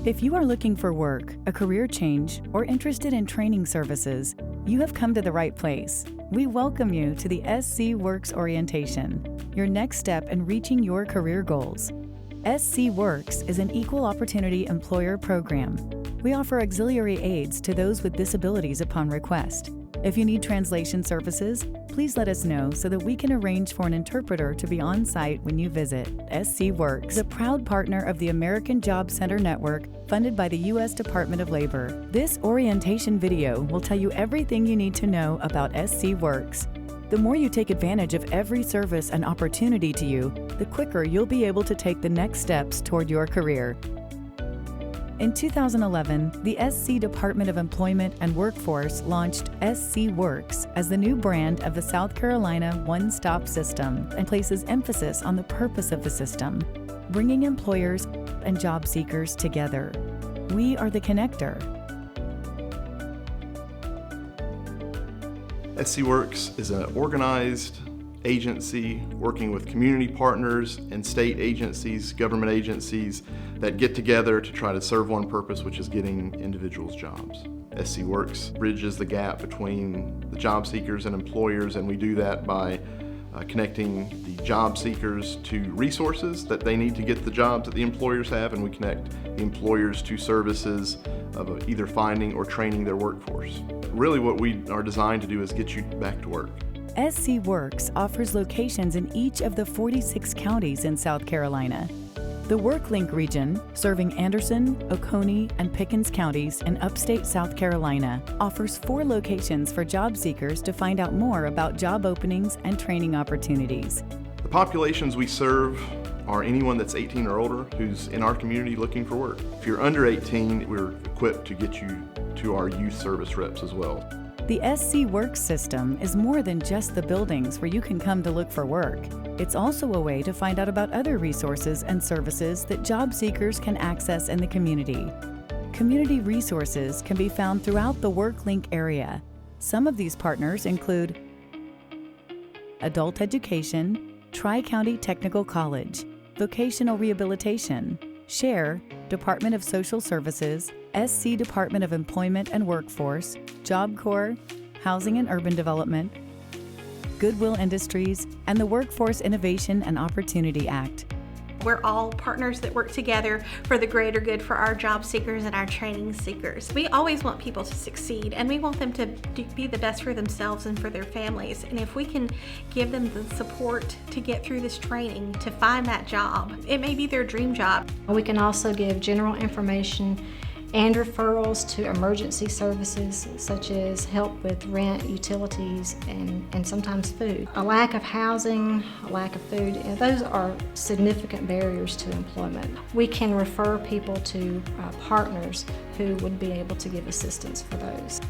If you are looking for work, a career change, or interested in training services, you have come to the right place. We welcome you to the SC Works Orientation, your next step in reaching your career goals. SC Works is an equal opportunity employer program. We offer auxiliary aids to those with disabilities upon request. If you need translation services, please let us know so that we can arrange for an interpreter to be on site when you visit. SC Works is a proud partner of the American Job Center Network, funded by the U.S. Department of Labor. This orientation video will tell you everything you need to know about SC Works. The more you take advantage of every service and opportunity to you, the quicker you'll be able to take the next steps toward your career. In 2011, the SC Department of Employment and Workforce launched SC Works as the new brand of the South Carolina One-Stop System and places emphasis on the purpose of the system, bringing employers and job seekers together. We are the connector. SC Works is an organized agency working with community partners and state agencies, government agencies that get together to try to serve one purpose, which is getting individuals jobs. SC Works bridges the gap between the job seekers and employers, and we do that by connecting the job seekers to resources that they need to get the jobs that the employers have, and we connect the employers to services of either finding or training their workforce. Really what we are designed to do is get you back to work. SC Works offers locations in each of the 46 counties in South Carolina. The WorkLink region, serving Anderson, Oconee, and Pickens counties in upstate South Carolina, offers 4 locations for job seekers to find out more about job openings and training opportunities. The populations we serve are anyone that's 18 or older who's in our community looking for work. If you're under 18, we're equipped to get you to our youth service reps as well. The SC Works system is more than just the buildings where you can come to look for work. It's also a way to find out about other resources and services that job seekers can access in the community. Community resources can be found throughout the WorkLink area. Some of these partners include Adult Education, Tri-County Technical College, Vocational Rehabilitation, SHARE, Department of Social Services, SC Department of Employment and Workforce, Job Corps, Housing and Urban Development, Goodwill Industries, and the Workforce Innovation and Opportunity Act. We're all partners that work together for the greater good for our job seekers and our training seekers. We always want people to succeed, and we want them to be the best for themselves and for their families. And if we can give them the support to get through this training, to find that job, it may be their dream job. We can also give general information and referrals to emergency services such as help with rent, utilities, and sometimes food. A lack of housing, a lack of food, those are significant barriers to employment. We can refer people to partners who would be able to give assistance for those.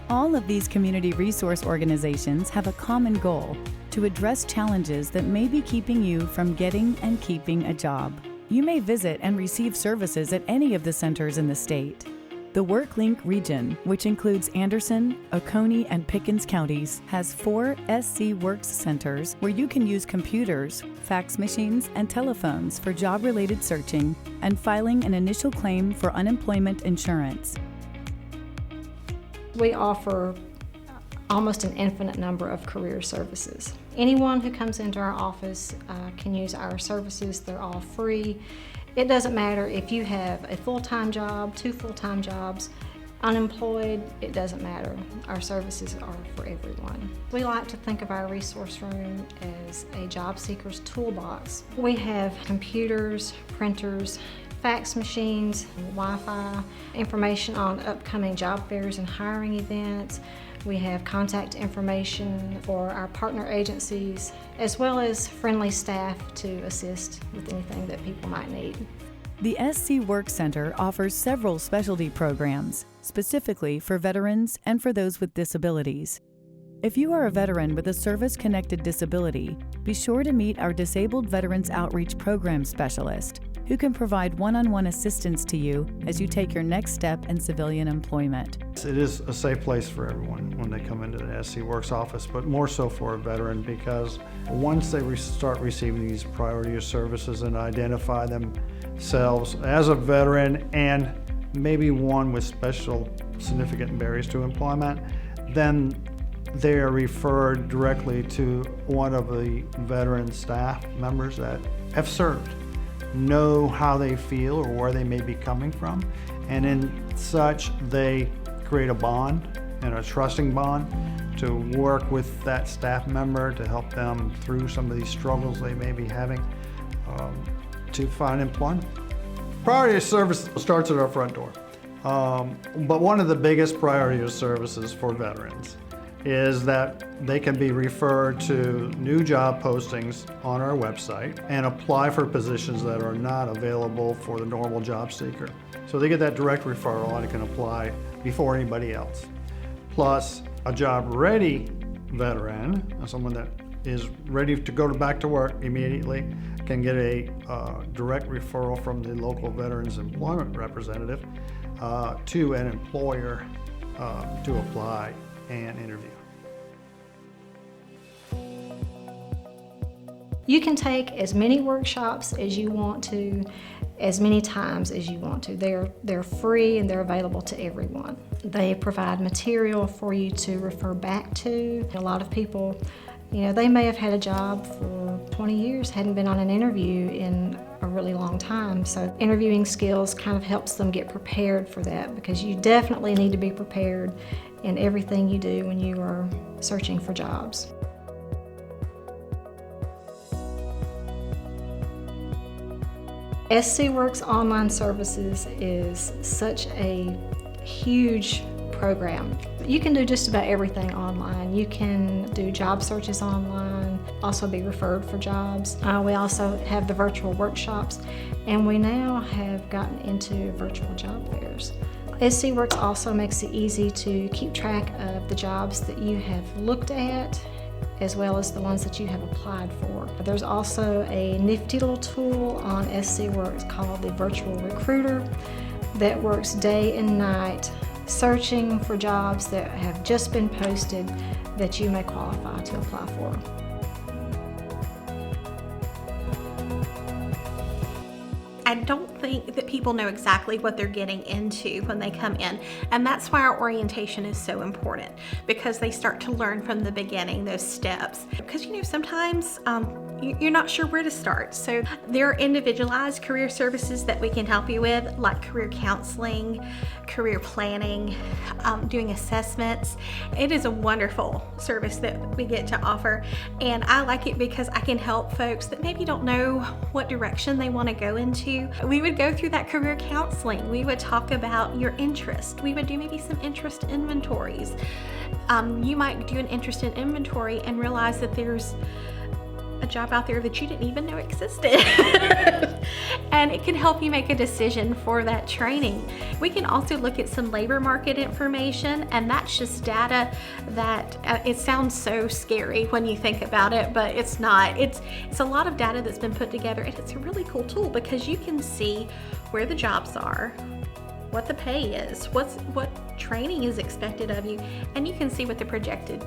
All of these community resource organizations have a common goal: to address challenges that may be keeping you from getting and keeping a job. You may visit and receive services at any of the centers in the state. The WorkLink region, which includes Anderson, Oconee, and Pickens counties, has 4 SC Works centers where you can use computers, fax machines, and telephones for job-related searching and filing an initial claim for unemployment insurance. We offer almost an infinite number of career services. Anyone who comes into our office can use our services. They're all free. It doesn't matter if you have a full-time job, 2 full-time jobs, unemployed, it doesn't matter. Our services are for everyone. We like to think of our resource room as a job seeker's toolbox. We have computers, printers, fax machines, Wi-Fi, information on upcoming job fairs and hiring events. We have contact information for our partner agencies, as well as friendly staff to assist with anything that people might need. The SC Work Center offers several specialty programs, specifically for veterans and for those with disabilities. If you are a veteran with a service-connected disability, be sure to meet our Disabled Veterans Outreach Program Specialist, who can provide one-on-one assistance to you as you take your next step in civilian employment. It is a safe place for everyone when they come into the SC Works office, but more so for a veteran, because once they start receiving these priority services and identify themselves as a veteran and maybe one with special significant barriers to employment, then they are referred directly to one of the veteran staff members that have served, know how they feel or where they may be coming from, and in such they create a bond and a trusting bond to work with that staff member to help them through some of these struggles they may be having to find employment. Priority of service starts at our front door, but one of the biggest priority of services for veterans is that they can be referred to new job postings on our website and apply for positions that are not available for the normal job seeker. So they get that direct referral and can apply before anybody else. Plus, a job-ready veteran, someone that is ready to go back to work immediately, can get a direct referral from the local Veterans Employment Representative to an employer to apply and interview. You can take as many workshops as you want to, as many times as you want to. They're free and they're available to everyone. They provide material for you to refer back to. A lot of people, they may have had a job for 20 years, hadn't been on an interview in a really long time. So interviewing skills kind of helps them get prepared for that, because you definitely need to be prepared in everything you do when you are searching for jobs. SC Works Online Services is such a huge program. You can do just about everything online. You can do job searches online, also be referred for jobs. We also have the virtual workshops, and we now have gotten into virtual job fairs. SC Works also makes it easy to keep track of the jobs that you have looked at, as well as the ones that you have applied for. There's also a nifty little tool on SC Works called the Virtual Recruiter that works day and night searching for jobs that have just been posted that you may qualify to apply for. I don't think that people know exactly what they're getting into when they come in, and that's why our orientation is so important, because they start to learn from the beginning those steps. Because sometimes you're not sure where to start. So there are individualized career services that we can help you with, like career counseling, career planning, doing assessments. It is a wonderful service that we get to offer, and I like it because I can help folks that maybe don't know what direction they want to go into. We would go through that career counseling. We would talk about your interest. We would do maybe some interest inventories. You might do an interest in inventory and realize that there's a job out there that you didn't even know existed. And it can help you make a decision for that training. We can also look at some labor market information, and that's just data that it sounds so scary when you think about it, but it's not. It's a lot of data that's been put together, and it's a really cool tool because you can see where the jobs are, what the pay is, what training is expected of you, and you can see what the projected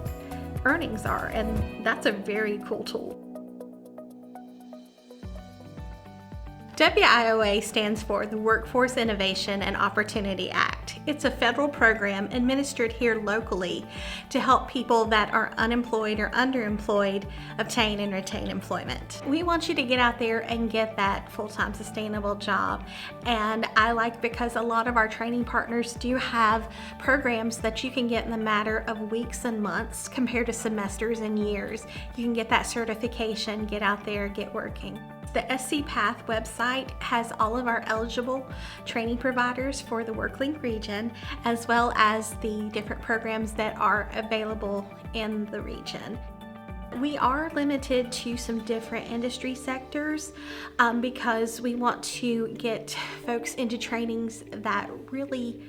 earnings are, and that's a very cool tool. WIOA stands for the Workforce Innovation and Opportunity Act. It's a federal program administered here locally to help people that are unemployed or underemployed obtain and retain employment. We want you to get out there and get that full-time sustainable job. And I like because a lot of our training partners do have programs that you can get in the matter of weeks and months compared to semesters and years. You can get that certification, get out there, get working. The SC Path website has all of our eligible training providers for the WorkLink region, as well as the different programs that are available in the region. We are limited to some different industry sectors because we want to get folks into trainings that really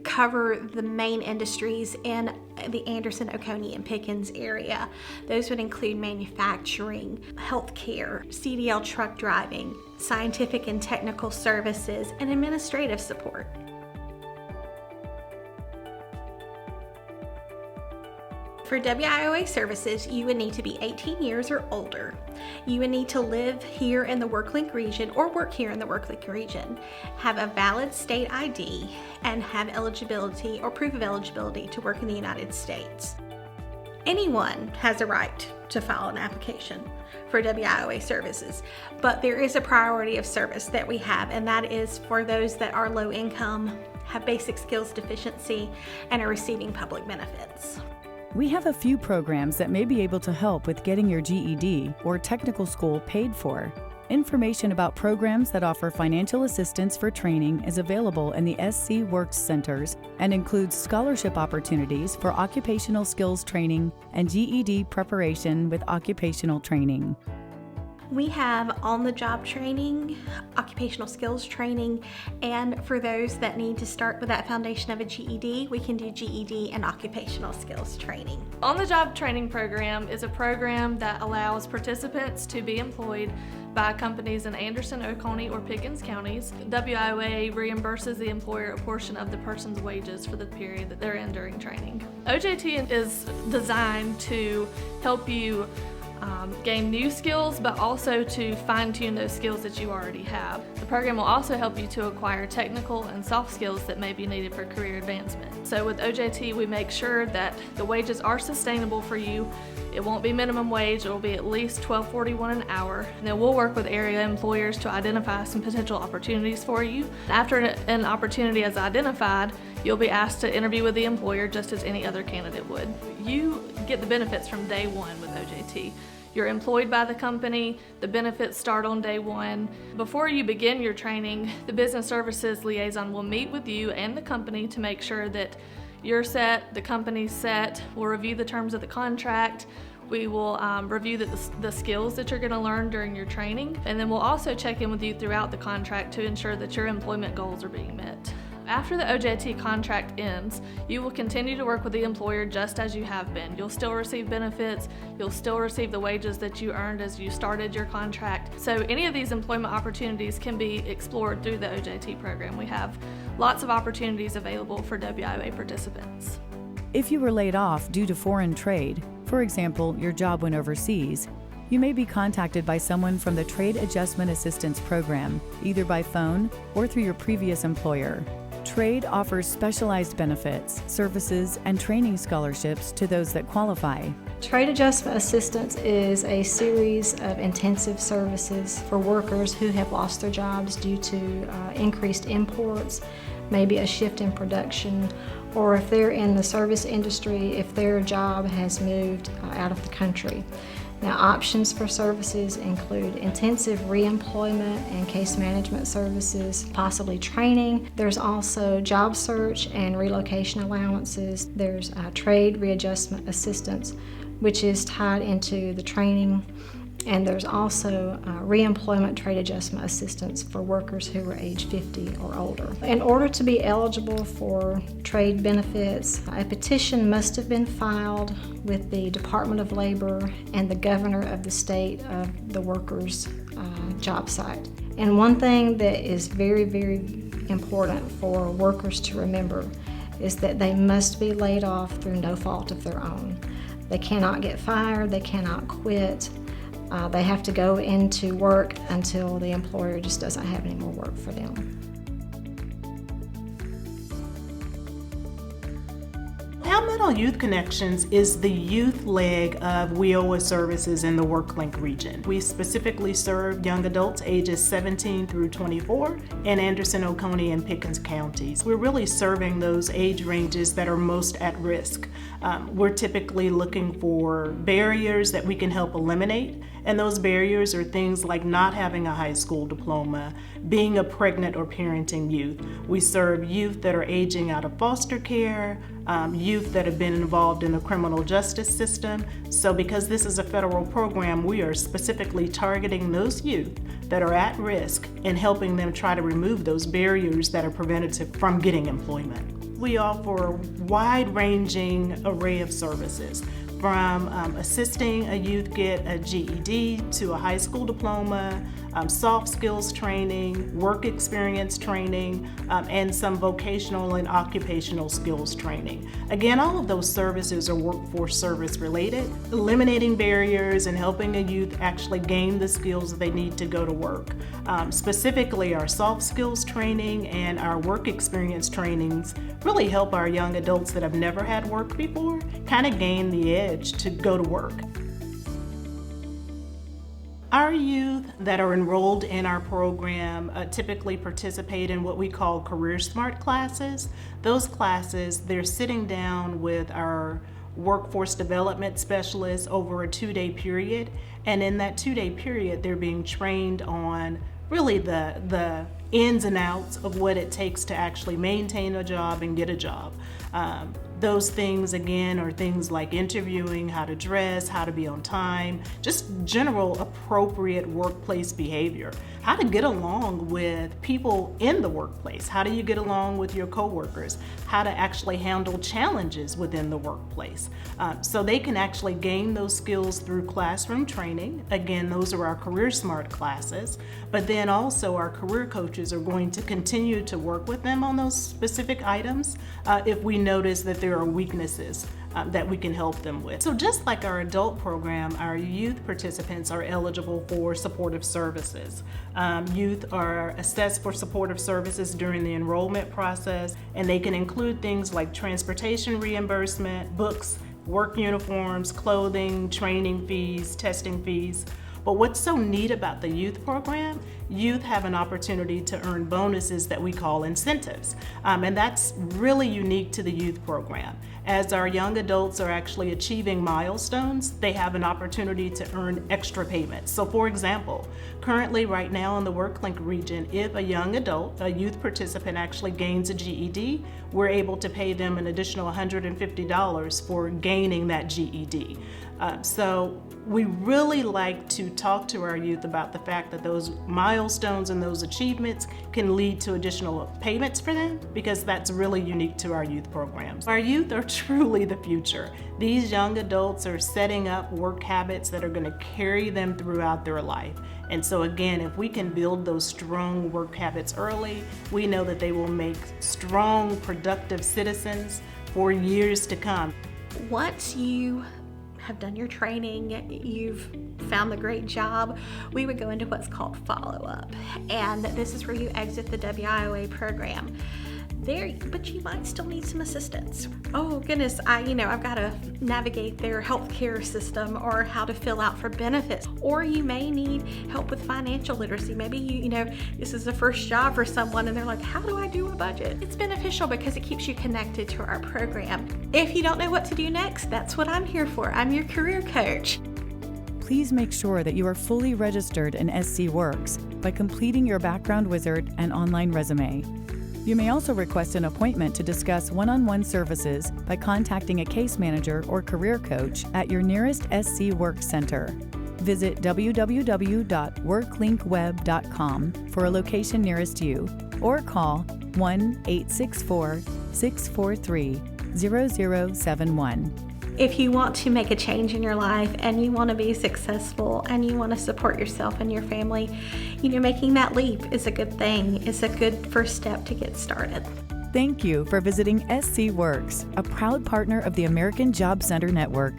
cover the main industries in the Anderson, Oconee, and Pickens area. Those would include manufacturing, healthcare, CDL truck driving, scientific and technical services, and administrative support. For WIOA services, you would need to be 18 years or older. You would need to live here in the WorkLink region or work here in the WorkLink region, have a valid state ID, and have eligibility or proof of eligibility to work in the United States. Anyone has a right to file an application for WIOA services, but there is a priority of service that we have, and that is for those that are low income, have basic skills deficiency, and are receiving public benefits. We have a few programs that may be able to help with getting your GED or technical school paid for. Information about programs that offer financial assistance for training is available in the SC Works centers and includes scholarship opportunities for occupational skills training and GED preparation with occupational training. We have on-the-job training, occupational skills training, and for those that need to start with that foundation of a GED, we can do GED and occupational skills training. On-the-job training program is a program that allows participants to be employed by companies in Anderson, Oconee, or Pickens counties. WIOA reimburses the employer a portion of the person's wages for the period that they're in during training. OJT is designed to help you gain new skills, but also to fine-tune those skills that you already have. The program will also help you to acquire technical and soft skills that may be needed for career advancement. So with OJT, we make sure that the wages are sustainable for you. It won't be minimum wage, it will be at least $12.41 an hour. And then we'll work with area employers to identify some potential opportunities for you. After an opportunity is identified, you'll be asked to interview with the employer just as any other candidate would. You get the benefits from day one with OJT. You're employed by the company, the benefits start on day one. Before you begin your training, the business services liaison will meet with you and the company to make sure that you're set, the company's set. We'll review the terms of the contract. We will review the skills that you're going to learn during your training, and then we'll also check in with you throughout the contract to ensure that your employment goals are being met. After the OJT contract ends, you will continue to work with the employer just as you have been. You'll still receive benefits, you'll still receive the wages that you earned as you started your contract. So any of these employment opportunities can be explored through the OJT program. We have lots of opportunities available for WIOA participants. If you were laid off due to foreign trade, for example, your job went overseas, you may be contacted by someone from the Trade Adjustment Assistance Program, either by phone or through your previous employer. Trade offers specialized benefits, services, and training scholarships to those that qualify. Trade Adjustment Assistance is a series of intensive services for workers who have lost their jobs due to increased imports, maybe a shift in production, or if they're in the service industry, if their job has moved out of the country. Now, options for services include intensive reemployment and case management services, possibly training. There's also job search and relocation allowances. There's trade readjustment assistance, which is tied into the training. And there's also reemployment trade adjustment assistance for workers who are age 50 or older. In order to be eligible for trade benefits, a petition must have been filed with the Department of Labor and the governor of the state of the worker's job site. And one thing that is very, very important for workers to remember is that they must be laid off through no fault of their own. They cannot get fired, they cannot quit. They have to go into work until the employer just doesn't have any more work for them. Palmetto Youth Connections is the youth leg of WIOA services in the WorkLink region. We specifically serve young adults ages 17 through 24 in Anderson, Oconee, and Pickens counties. We're really serving those age ranges that are most at risk. We're typically looking for barriers that we can help eliminate, and those barriers are things like not having a high school diploma, being a pregnant or parenting youth. We serve youth that are aging out of foster care, youth that have been involved in the criminal justice system. So because this is a federal program, we are specifically targeting those youth that are at risk and helping them try to remove those barriers that are preventative from getting employment. We offer a wide-ranging array of services, from assisting a youth get a GED to a high school diploma, soft skills training, work experience training, and some vocational and occupational skills training. Again, all of those services are workforce service related, eliminating barriers and helping a youth actually gain the skills that they need to go to work. Specifically, our soft skills training and our work experience trainings really help our young adults that have never had work before kind of gain the edge to go to work. Our youth that are enrolled in our program typically participate in what we call Career Smart classes. Those classes, they're sitting down with our workforce development specialists over a 2-day period, and in that 2-day period, they're being trained on really the ins and outs of what it takes to actually maintain a job and get a job. Those things, again, are things like interviewing, how to dress, how to be on time, just general appropriate workplace behavior, how to get along with people in the workplace, how do you get along with your coworkers, how to actually handle challenges within the workplace. So they can actually gain those skills through classroom training. Again, those are our Career Smart classes, but then also our career coaches are going to continue to work with them on those specific items if we notice that there are weaknesses that we can help them with. So just like our adult program, our youth participants are eligible for supportive services. Youth are assessed for supportive services during the enrollment process, and they can include things like transportation reimbursement, books, work uniforms, clothing, training fees, testing fees. But what's so neat about the youth program, youth have an opportunity to earn bonuses that we call incentives. And that's really unique to the youth program. As our young adults are actually achieving milestones, they have an opportunity to earn extra payments. So for example, currently right now in the WorkLink region, if a young adult, a youth participant actually gains a GED, we're able to pay them an additional $150 for gaining that GED. So we really like to talk to our youth about the fact that those milestones and those achievements can lead to additional payments for them, because that's really unique to our youth programs. Our youth are truly the future. These young adults are setting up work habits that are going to carry them throughout their life. And so again, if we can build those strong work habits early, we know that they will make strong, productive citizens for years to come. Once you have done your training, you've found the great job, we would go into what's called follow-up. And this is where you exit the WIOA program. But you might still need some assistance. Oh goodness, I've got to navigate their healthcare system, or how to fill out for benefits. Or you may need help with financial literacy. Maybe this is the first job for someone and they're like, how do I do a budget? It's beneficial because it keeps you connected to our program. If you don't know what to do next, that's what I'm here for. I'm your career coach. Please make sure that you are fully registered in SC Works by completing your background wizard and online resume. You may also request an appointment to discuss one-on-one services by contacting a case manager or career coach at your nearest SC Works Center. Visit www.worklinkweb.com for a location nearest you, or call 1-864-643-0071. If you want to make a change in your life and you want to be successful and you want to support yourself and your family, making that leap is a good thing. It's a good first step to get started. Thank you for visiting SC Works, a proud partner of the American Job Center Network.